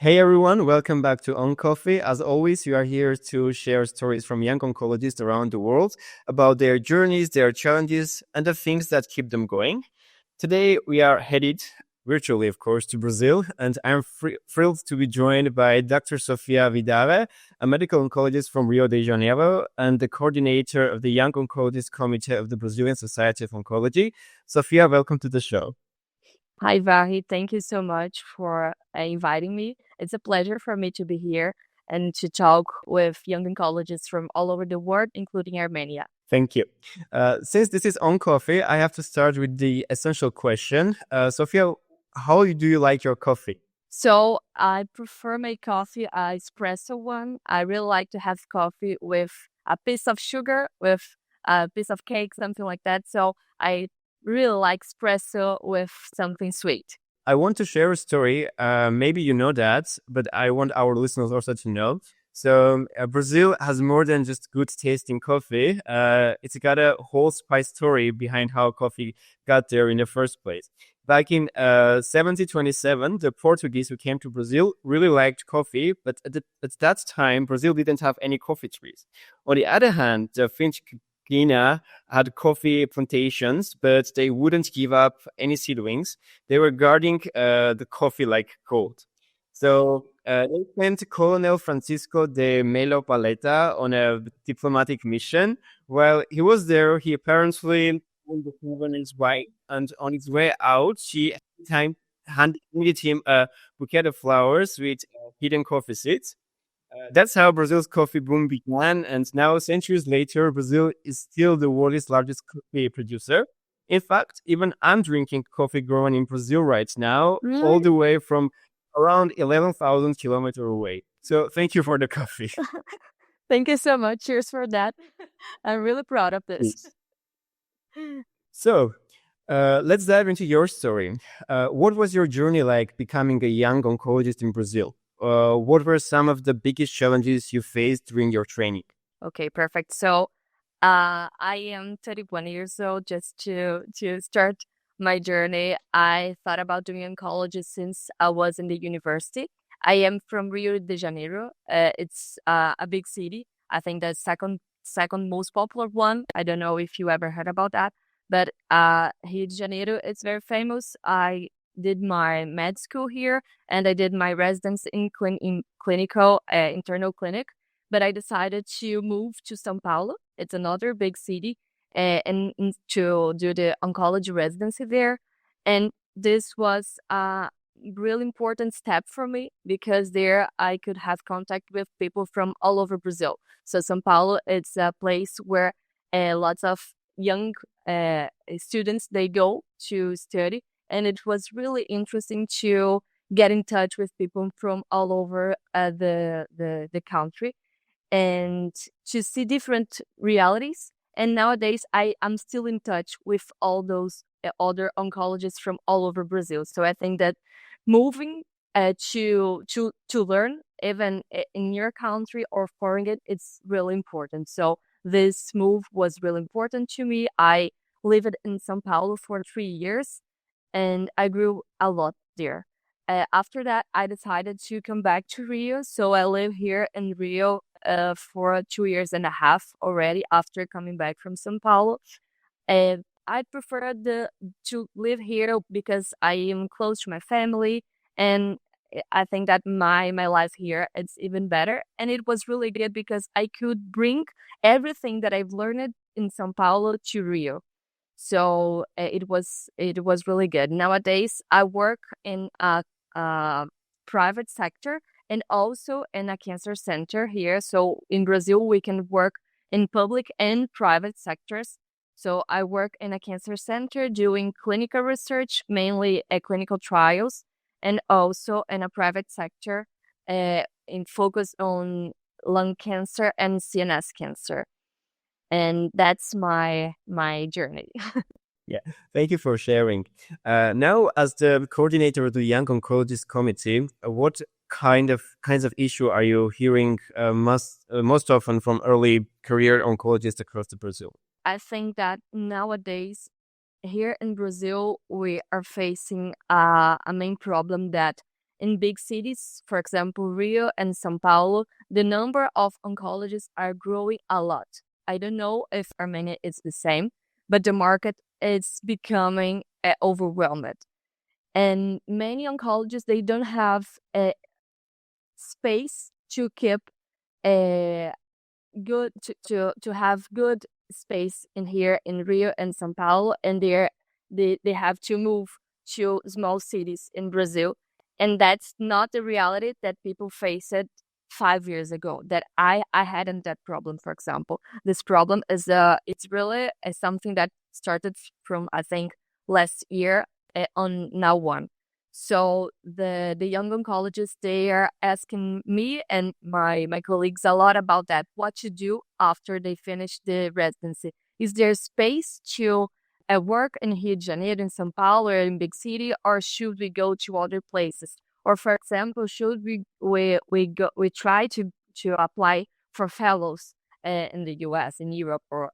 Hey everyone, welcome back to Oncoffee. As always, we are here to share stories from young oncologists around the world about their journeys, their challenges, and the things that keep them going. Today, we are headed virtually, of course, to Brazil, and I'm thrilled to be joined by Dr. Sofia Vidaurre, a medical oncologist from Rio de Janeiro and the coordinator of the Young Oncologist Committee of the Brazilian Society of Oncology. Sofia, welcome to the show. Hi, Vahi. Thank you so much for inviting me. It's a pleasure for me to be here and to talk with young oncologists from all over the world, including Armenia. Thank you. Since this is on coffee, I have to start with the essential question. Sophia, how do you like your coffee? So I prefer my coffee, espresso one. I really like to have coffee with a piece of sugar, with a piece of cake, something like that. So I really like espresso with something sweet. I want to share a story. Maybe you know that, but I want our listeners also to know. So Brazil has more than just good tasting coffee. It's got a whole spice story behind how coffee got there in the first place. Back in 1727, the Portuguese who came to Brazil really liked coffee, but at that time, Brazil didn't have any coffee trees. On the other hand, the French Guinea had coffee plantations, but they wouldn't give up any seedlings. They were guarding the coffee like gold. So they sent Colonel Francisco de Melo Paleta on a diplomatic mission. While he was there, he apparently told the governor's wife, and on his way out, she handed him a bouquet of flowers with hidden coffee seeds. That's how Brazil's coffee boom began, and now, centuries later, Brazil is still the world's largest coffee producer. In fact, even I'm drinking coffee grown in Brazil right now, all Really? the way from around 11,000 kilometers away. So thank you for the coffee. Thank you so much. Cheers for that. I'm really proud of this. Please. So let's dive into your story. What was your journey like becoming a young oncologist in Brazil? What were some of the biggest challenges you faced during your training? Okay, perfect. So, I am 31 years old. Just to start my journey, I thought about doing oncology since I was in the university. I am from Rio de Janeiro. It's a big city. I think the second most popular one. I don't know if you ever heard about that, but Rio de Janeiro, it's very famous. I did my med school here, and I did my residence in clinical internal clinic, but I decided to move to São Paulo. It's another big city, and to do the oncology residency there. And this was a really important step for me because there I could have contact with people from all over Brazil. So São Paulo, it's a place where lots of young students they go to study, and it was really interesting to get in touch with people from all over the country and to see different realities. And nowadays, I'm still in touch with all those other oncologists from all over Brazil. So I think that moving to learn, even in your country or foreign, it's really important. So this move was really important to me. I lived in São Paulo for 3 years, and I grew a lot there. After that, I decided to come back to Rio. So I live here in Rio for 2 years and a half already after coming back from São Paulo. And I prefer to live here because I am close to my family, and I think that my life here it's even better. And it was really good because I could bring everything that I've learned in São Paulo to Rio. So it was really good. Nowadays, I work in a private sector and also in a cancer center here. So in Brazil, we can work in public and private sectors. So I work in a cancer center doing clinical research, mainly clinical trials, and also in a private sector in focus on lung cancer and CNS cancer. And that's my journey. Yeah, thank you for sharing. Now, as the coordinator of the Young Oncologist Committee, what kinds of issue are you hearing most often from early career oncologists across the Brazil? I think that nowadays here in Brazil, we are facing a main problem that in big cities, for example, Rio and São Paulo, the number of oncologists are growing a lot. I don't know if Armenia is the same, but the market is becoming overwhelmed. And many oncologists, they don't have a space to keep a good to have good space in here in Rio and São Paulo, and they have to move to small cities in Brazil, and that's not the reality that people faced 5 years ago. That I hadn't that problem. For example, this problem is it's really something that started from, I think, last year on now one. So the young oncologists, they are asking me and my colleagues a lot about that. What to do after they finish the residency? Is there space to work in Rio de Janeiro, in São Paulo, or in big city, or should we go to other places? Or, for example, should we try to apply for fellows in the U.S., in Europe, or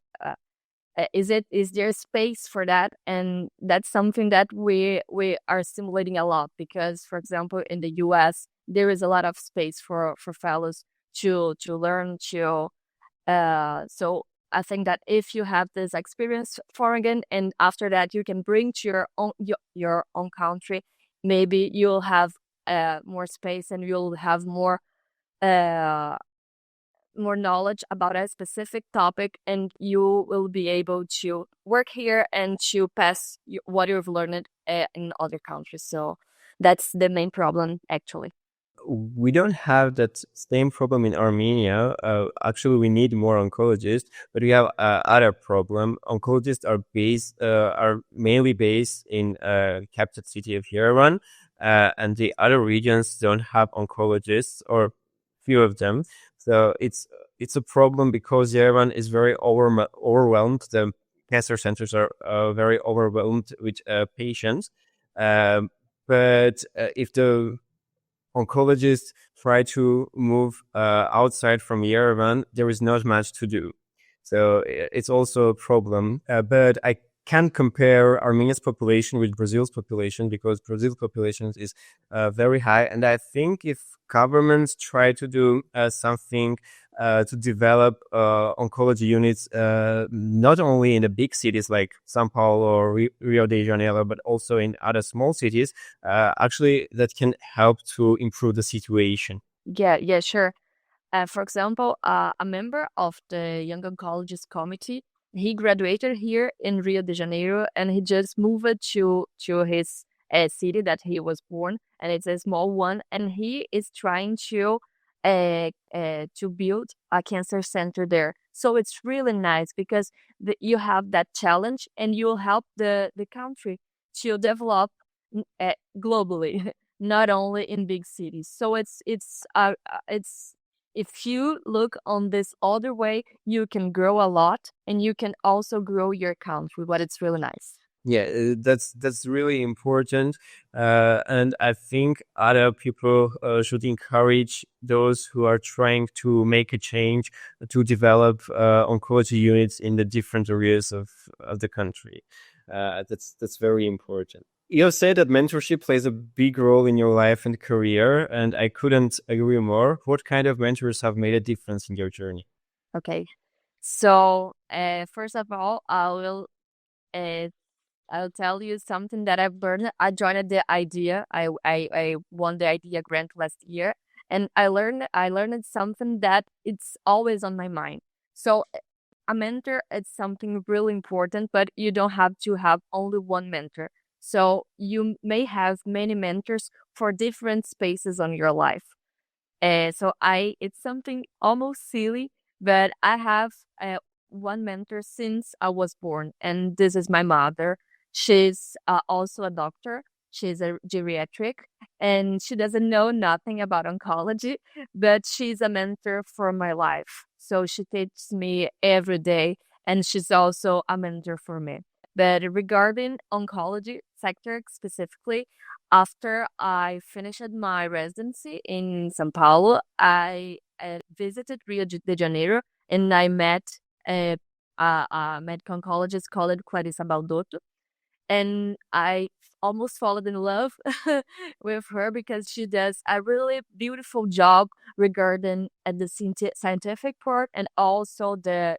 is there space for that? And that's something that we are stimulating a lot, because, for example, in the US there is a lot of space for fellows to learn to so I think that if you have this experience foreign, and after that you can bring to your own country, maybe you'll have more space, and you'll have uh, more knowledge about a specific topic, and you will be able to work here and to pass what you've learned in other countries. So that's the main problem, actually. We don't have that same problem in Armenia. Actually, we need more oncologists, but we have other problem. Oncologists are mainly based in capital city of Yerevan, and the other regions don't have oncologists, or few of them. So it's a problem because Yerevan is very overwhelmed. The cancer centers are very overwhelmed with patients. But if the oncologists try to move outside from Yerevan, there is not much to do. So it's also a problem. But I can't compare Armenia's population with Brazil's population, because Brazil's population is very high. And I think if governments try to do something to develop oncology units, not only in the big cities like São Paulo or Rio de Janeiro, but also in other small cities, actually that can help to improve the situation. Yeah, sure. For example, a member of the Young Oncologist Committee, he graduated here in Rio de Janeiro, and he just moved to his city that he was born, and it's a small one, and he is trying to build a cancer center there. So it's really nice, because you have that challenge, and you'll help the country to develop globally, not only in big cities. So it's if you look on this other way, you can grow a lot, and you can also grow your country, but it's really nice. Yeah, that's really important, and I think other people should encourage those who are trying to make a change to develop oncology units in the different areas of the country. That's very important. You said that mentorship plays a big role in your life and career, and I couldn't agree more. What kind of mentors have made a difference in your journey? Okay, so first of all, uh, I'll tell you something that I've learned. I joined the idea. I won the idea grant last year, and I learned something that it's always on my mind. So a mentor is something really important, but you don't have to have only one mentor. So you may have many mentors for different spaces on your life. So it's something almost silly, but I have one mentor since I was born, and this is my mother. She's also a doctor. She's a geriatric, and she doesn't know nothing about oncology, but she's a mentor for my life. So she teaches me every day, and she's also a mentor for me. But regarding oncology sector specifically, after I finished my residency in São Paulo, I visited Rio de Janeiro, and I met a medical oncologist called Clarissa Baldotto. and I almost fallen in love with her because she does a really beautiful job regarding the scientific part and also the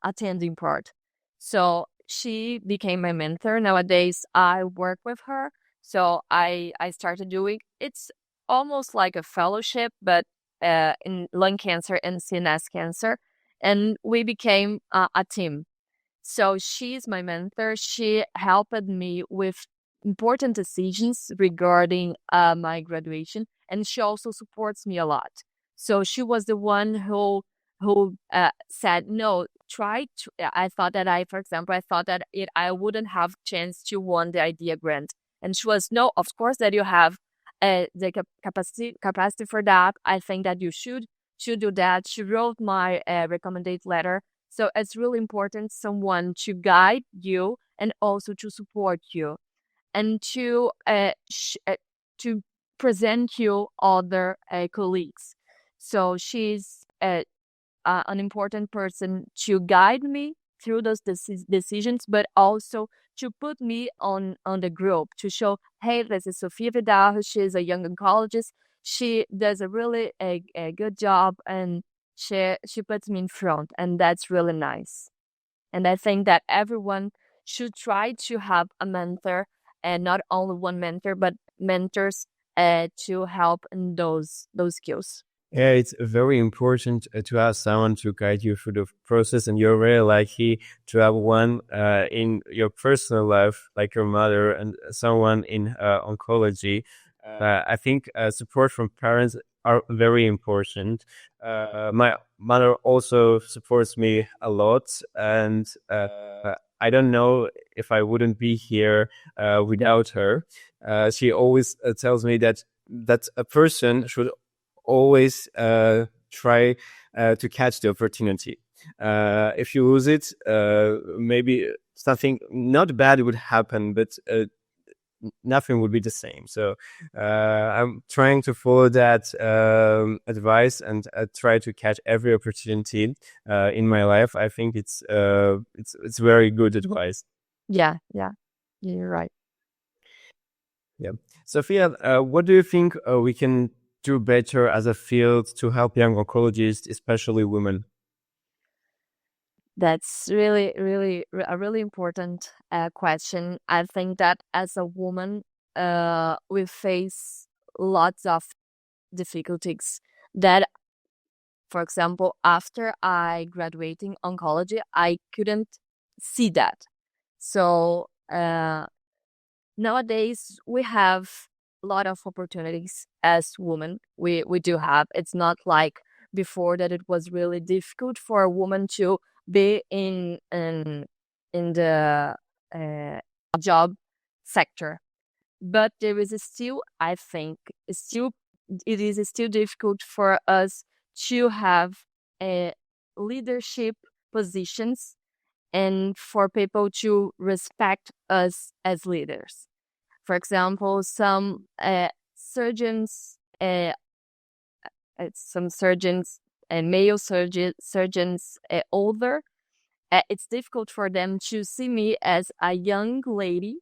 attending part. So she became my mentor. Nowadays, I work with her. So I started doing it's almost like a fellowship, but in lung cancer and CNS cancer, and we became a team. So she's my mentor. She helped me with important decisions regarding my graduation, and she also supports me a lot. So she was the one who said no. Try to. I thought that for example, I thought that I wouldn't have chance to won the idea grant, and she was no. Of course that you have the capacity for that. I think that you should do that. She wrote my recommended letter, so it's really important someone to guide you and also to support you and to present you other colleagues. So she's an important person to guide me through those decisions, but also to put me on the group to show, hey, this is Sofia Vidaurre. She is a young oncologist. She does a really a good job, and she puts me in front, and that's really nice. And I think that everyone should try to have a mentor, and not only one mentor, but mentors to help in those skills. Yeah, it's very important to have someone to guide you through the process, and you're very lucky to have one in your personal life, like your mother, and someone in oncology. I think support from parents are very important. My mother also supports me a lot, and I don't know if I wouldn't be here without her. She always tells me that a person should always try to catch the opportunity. If you lose it, maybe something not bad would happen, but nothing would be the same. So I'm trying to follow that advice and try to catch every opportunity in my life. I think it's very good advice. Yeah, you're right. Yeah, Sophia, what do you think we can do better as a field to help young oncologists, especially women? That's a really important question. I think that as a woman, we face lots of difficulties that, for example, after I graduating oncology, I couldn't see that. So nowadays we have a lot of opportunities as women. We do have. It's not like before that it was really difficult for a woman to be in the uh, job sector. But there is still, I think, still it is still difficult for us to have leadership positions and for people to respect us as leaders. For example, surgeons, some surgeons, male surgeons, older, it's difficult for them to see me as a young lady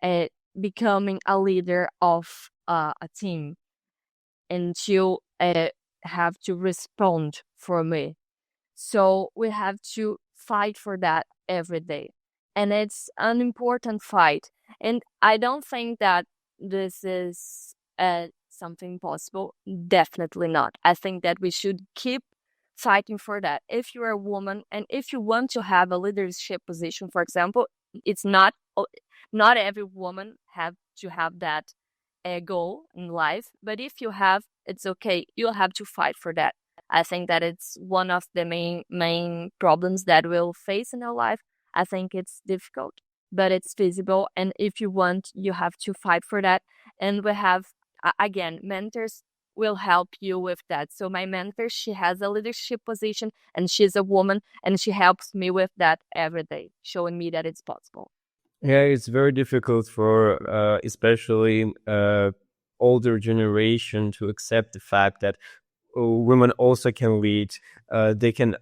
uh, becoming a leader of a team and to have to respond for me. So we have to fight for that every day. And it's an important fight. And I don't think that this is something possible. Definitely not. I think that we should keep fighting for that. If you're a woman and if you want to have a leadership position, for example, it's not every woman have to have that goal in life. But if you have, it's okay. You'll have to fight for that. I think that it's one of the main problems that we'll face in our life. I think it's difficult, but it's feasible. And if you want, you have to fight for that. And we have, again, mentors will help you with that. So my mentor, she has a leadership position and she's a woman and she helps me with that every day, showing me that it's possible. Yeah, it's very difficult for especially older generation to accept the fact that women also can lead. They can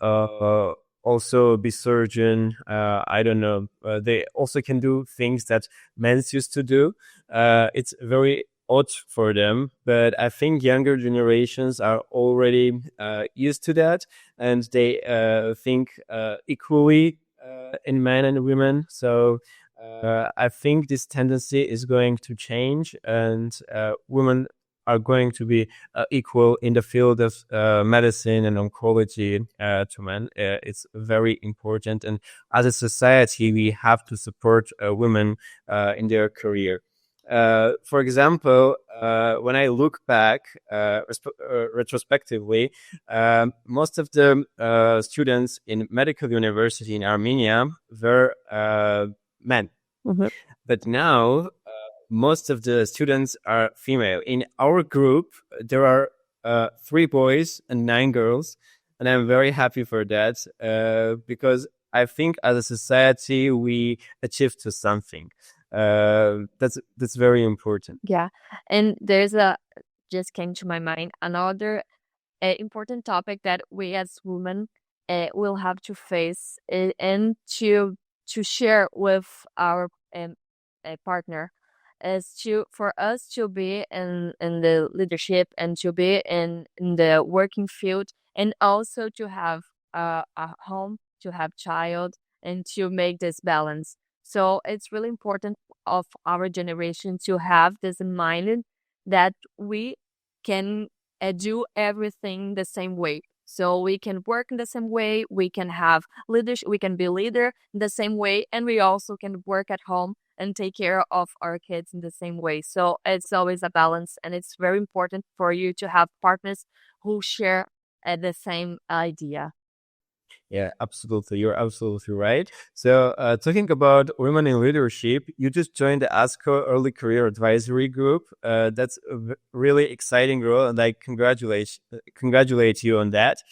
also be surgeon. I don't know. They also can do things that men used to do. It's very odd for them, but I think younger generations are already used to that, and they think equally in men and women. So I think this tendency is going to change, and women are going to be equal in the field of medicine and oncology to men. It's very important, and as a society, we have to support women in their career. For example, when I look back retrospectively, most of the students in medical university in Armenia were men. Mm-hmm. But now most of the students are female. In our group, there are 3 boys and 9 girls, and I'm very happy for that because I think as a society we achieved to something. That's very important. Yeah, and just came to my mind another important topic that we as women will have to face and to share with our partner is for us to be in the leadership and to be in the working field, and also to have a home, to have child, and to make this balance. So it's really important of our generation to have this in mind that we can do everything the same way. So we can work in the same way, we can have leadership, we can be leader in the same way, and we also can work at home and take care of our kids in the same way. So it's always a balance, and it's very important for you to have partners who share the same idea. Yeah, absolutely. You're absolutely right. So, talking about women in leadership, you just joined the ASCO Early Career Advisory Group. That's a really exciting role, and I congratulate you on that.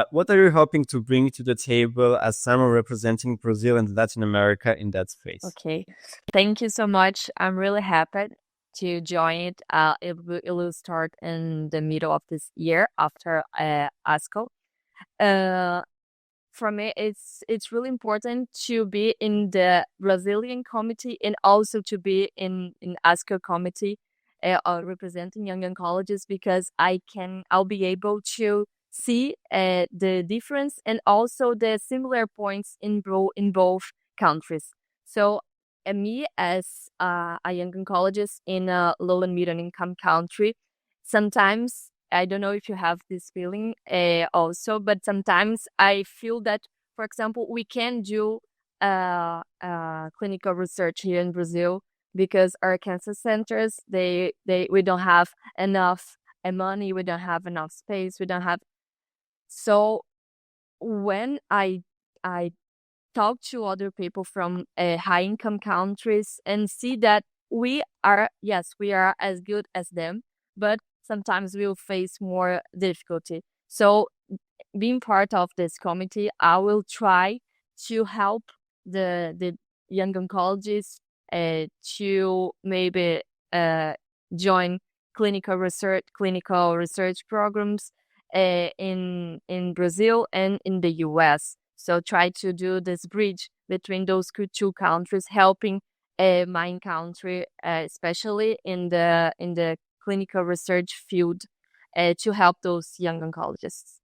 What are you hoping to bring to the table as someone representing Brazil and Latin America in that space? Okay, thank you so much. I'm really happy to join it. It will start in the middle of this year after ASCO. For me, it's really important to be in the Brazilian committee and also to be in ASCO committee, representing young oncologists, because I'll be able to see the difference and also the similar points in both countries. So, me as a young oncologist in a low and middle income country, sometimes I don't know if you have this feeling also, but sometimes I feel that, for example, we can do clinical research here in Brazil because our cancer centers, we don't have enough money, we don't have enough space, we don't have. So when I talk to other people from high income countries and see that we are as good as them, but sometimes we'll face more difficulty. So being part of this committee, I will try to help the young oncologists to maybe join clinical research programs in Brazil and in the US. So try to do this bridge between those two countries, helping my country, especially in the clinical research field, to help those young oncologists.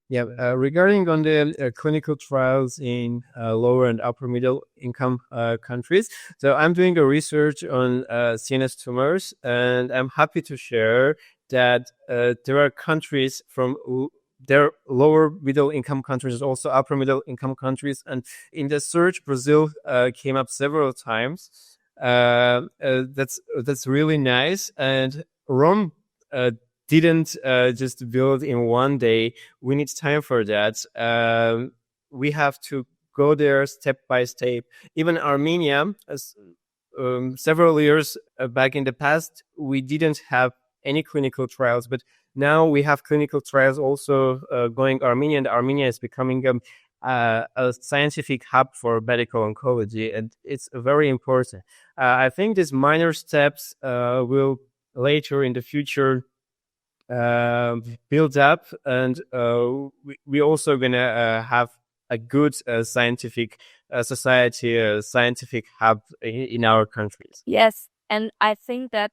Yeah, regarding on the clinical trials in lower and upper middle income countries. So I'm doing a research on CNS tumors, and I'm happy to share that there are countries from there lower middle income countries, also upper middle income countries, and in the search, Brazil came up several times. That's really nice, and Rome didn't just build in one day. We need time for that. We have to go there step by step. Even Armenia, as several years back in the past, we didn't have any clinical trials, but now we have clinical trials also going Armenia, and Armenia is becoming a scientific hub for medical oncology, and it's very important. I think these minor steps will later in the future build up, and we also gonna have a good scientific society, a scientific hub in our countries. Yes, and I think that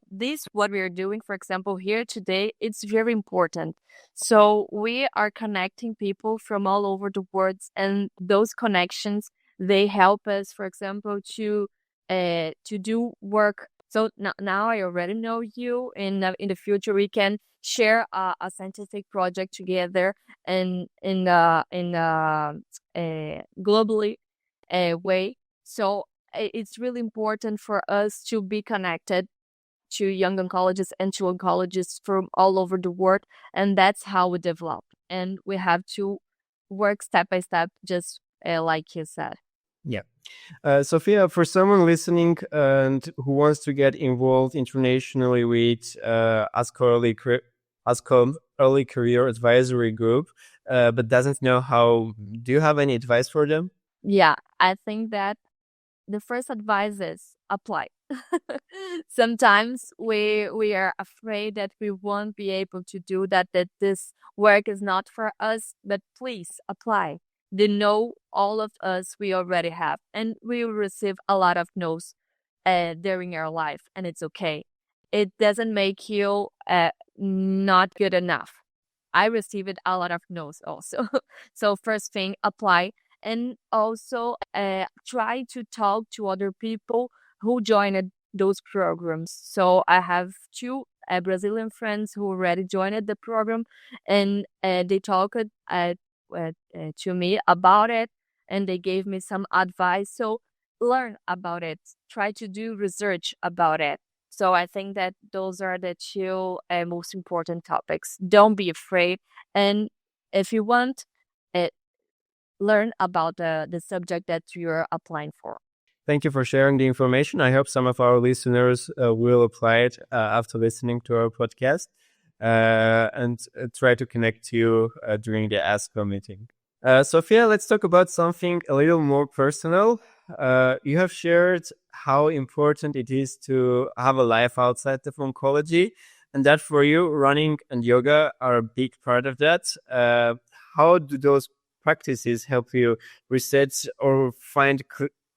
this, what we are doing, for example, here today, it's very important. So we are connecting people from all over the world, and those connections, they help us, for example, to do work. So now I already know you. In the future, we can share a scientific project together, and in globally way. So it's really important for us to be connected to young oncologists and to oncologists from all over the world. And that's how we develop. And we have to work step by step, just like you said. Yeah. Sophia, for someone listening and who wants to get involved internationally with ASCO Early Career Advisory Group, but doesn't know how, do you have any advice for them? Yeah, I think that the first advice is apply. Sometimes we are afraid that we won't be able to do that, that this work is not for us, but please apply. They know all of us we already have, and we will receive a lot of no's during our life, and it's okay. It doesn't make you not good enough. I received a lot of no's also. So first thing, apply, and also try to talk to other people who joined those programs. So I have two Brazilian friends who already joined the program, and they talked to me about it, and they gave me some advice. So learn about it, try to do research about it. So I think that those are the two most important topics. Don't be afraid, and if you want, uh, learn about the subject that you're applying for. Thank you for sharing the information. I hope some of our listeners will apply it after listening to our podcast and try to connect to you during the ASCO meeting. Sophia, let's talk about something a little more personal. You have shared how important it is to have a life outside of oncology, and that for you, running and yoga are a big part of that. How do those practices help you reset or find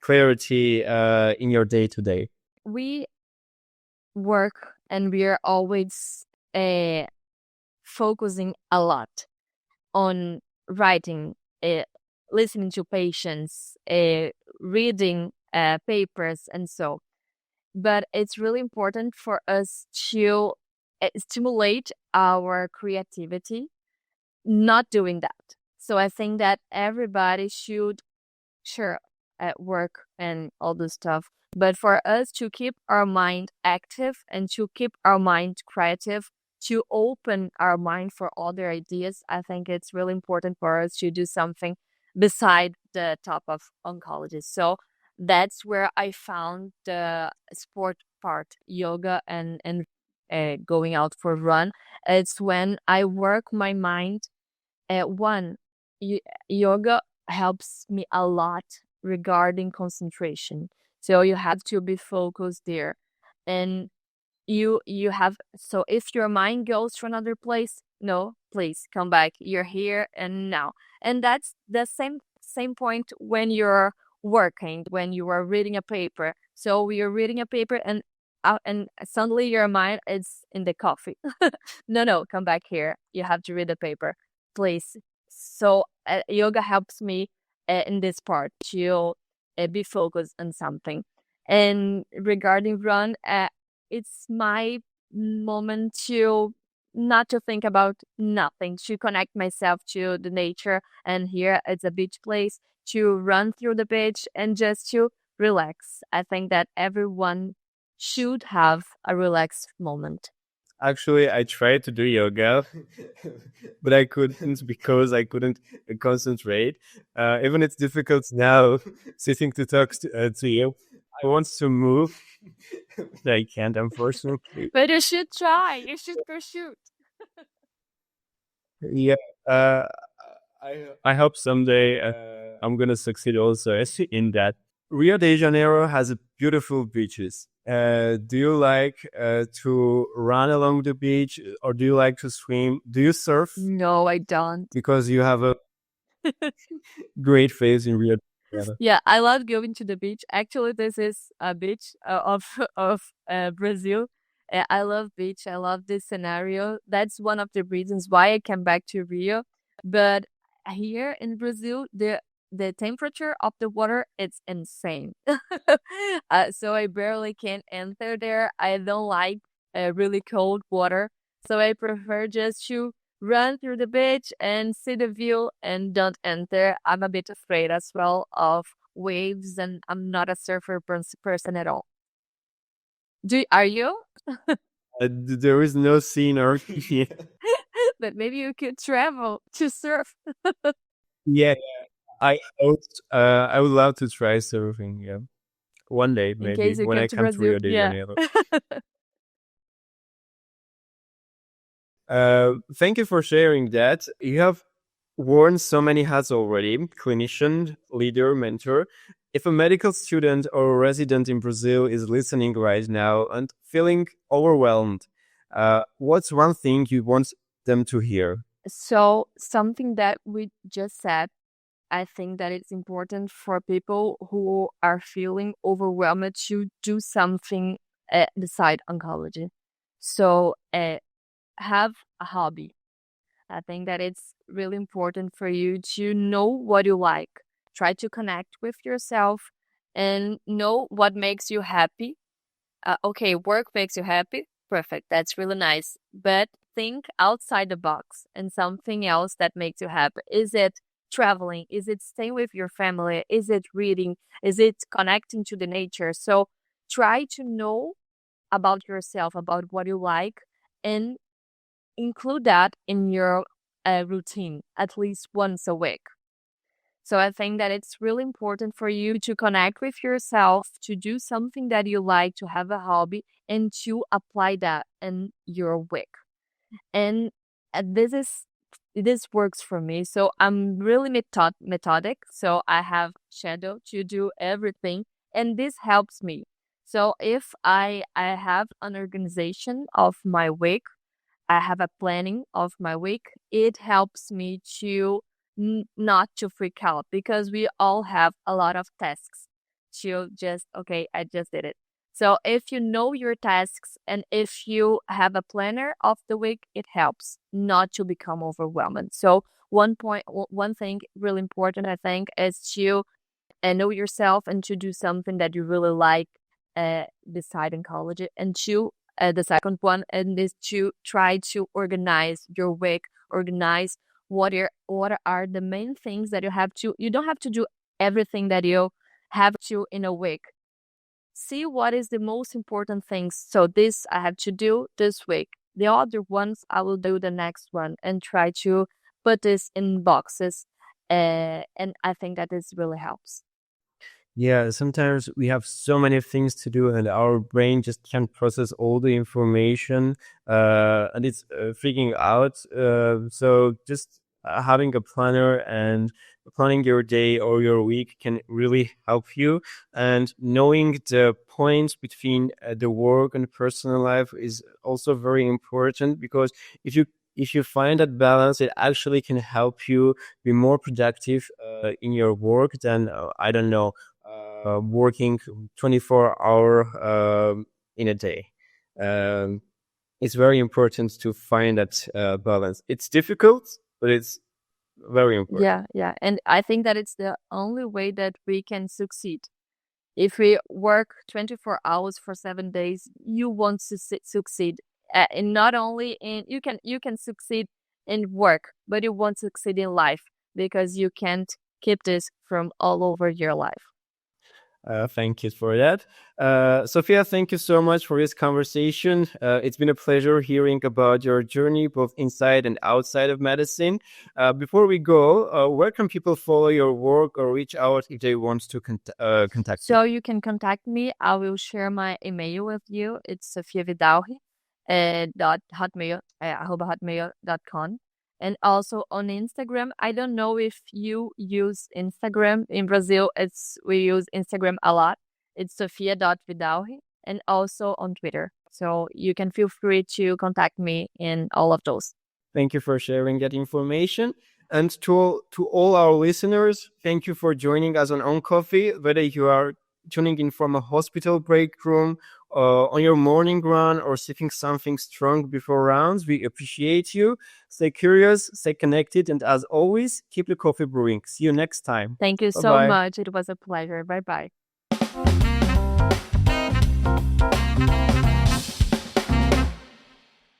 clarity in your day to day? We work and we are always focusing a lot on writing, listening to patients, reading papers, and so. But it's really important for us to stimulate our creativity, not doing that. So I think that everybody should, sure, at work and all this stuff, but for us to keep our mind active and to keep our mind creative, to open our mind for other ideas, I think it's really important for us to do something beside the top of oncology. So that's where I found the sport part, yoga and going out for a run. It's when I work my mind. One, yoga helps me a lot regarding concentration. So you have to be focused there, and you have, so if your mind goes to another place, no, please come back. You're here and now. And that's the same point when you're working, when you are reading a paper. So you're reading a paper, and suddenly your mind is in the coffee. No, come back here. You have to read the paper, please. So yoga helps me in this part to be focused on something. And regarding run, it's my moment to not to think about nothing, to connect myself to the nature. And here it's a beach place, to run through the beach and just to relax. I think that everyone should have a relaxed moment. Actually, I tried to do yoga, but I couldn't because I couldn't concentrate. Even it's difficult now sitting to talk to you. I want to move, but I can't, unfortunately. But you should try. You should pursue. Yeah, I hope someday I'm gonna succeed also in that. Rio de Janeiro has beautiful beaches. Do you like to run along the beach, or do you like to swim? Do you surf? No, I don't. Because you have a Great face in Rio de Janeiro. Yeah, I love going to the beach. Actually, this is a beach of Brazil. I love beach. I love this scenario. That's one of the reasons why I came back to Rio. But here in Brazil, the temperature of the water it's insane. So I barely can enter there. I don't like really cold water, so I prefer just to run through the beach and see the view and don't enter. I'm a bit afraid as well of waves, and I'm not a surfer person at all. Are you? There is no scene or yeah. But maybe you could travel to surf Yeah, I would, I would love to try surfing. Yeah, one day in maybe case you when come I to come to Brazil. Rio de Yeah. Janeiro. Thank you for sharing that. You have worn so many hats already: clinician, leader, mentor. If a medical student or a resident in Brazil is listening right now and feeling overwhelmed, what's one thing you want them to hear? So something that we just said, I think that it's important for people who are feeling overwhelmed to do something beside oncology. So have a hobby. I think that it's really important for you to know what you like. Try to connect with yourself and know what makes you happy. Okay, work makes you happy. Perfect. That's really nice. But think outside the box and something else that makes you happy. Is it traveling? Is it staying with your family? Is it reading? Is it connecting to the nature? So try to know about yourself, about what you like, and include that in your routine at least once a week. So I think that it's really important for you to connect with yourself, to do something that you like, to have a hobby, and to apply that in your week. And this works for me. So I'm really methodic. So I have schedule to do everything, and this helps me. So if I have an organization of my week, I have a planning of my week. It helps me to not to freak out because we all have a lot of tasks to just, okay, I just did it. So if you know your tasks and if you have a planner of the week, it helps not to become overwhelmed. So one thing really important, I think, is to know yourself and to do something that you really like beside oncology. And two, the second one and is to try to organize your week, organize what are the main things that you don't have to do everything that you have to in a week. See what is the most important things. So this I have to do this week. The other ones I will do the next one and try to put this in boxes. And I think that this really helps. Yeah, sometimes we have so many things to do, and our brain just can't process all the information, and it's freaking out. So just having a planner and planning your day or your week can really help you. And knowing the points between the work and personal life is also very important, because if you find that balance, it actually can help you be more productive in your work than I don't know, working 24-hour in a day. Um, it's very important to find that balance. It's difficult, but it's very important. Yeah, yeah. And I think that it's the only way that we can succeed. If we work 24 hours for 7 days, you won't succeed. And not only in you can succeed in work, but you won't succeed in life because you can't keep this from all over your life. Thank you for that. Sophia, thank you so much for this conversation. It's been a pleasure hearing about your journey, both inside and outside of medicine. Before we go, where can people follow your work or reach out if they want to contact you? So you can contact me. I will share my email with you. It's Sofia Vidaurre dot hotmail @hotmail.com. And also on Instagram. I don't know if you use Instagram in Brazil. We use Instagram a lot. It's Sofia.Vidaurre, and also on Twitter. So you can feel free to contact me in all of those. Thank you for sharing that information. And to all our listeners, thank you for joining us on Oncoffee, whether you are tuning in from a hospital break room, on your morning run, or sipping something strong before rounds. We appreciate you. Stay curious, stay connected, and as always, keep the coffee brewing. See you next time. Thank you so Bye-bye. much. It was a pleasure. Bye bye.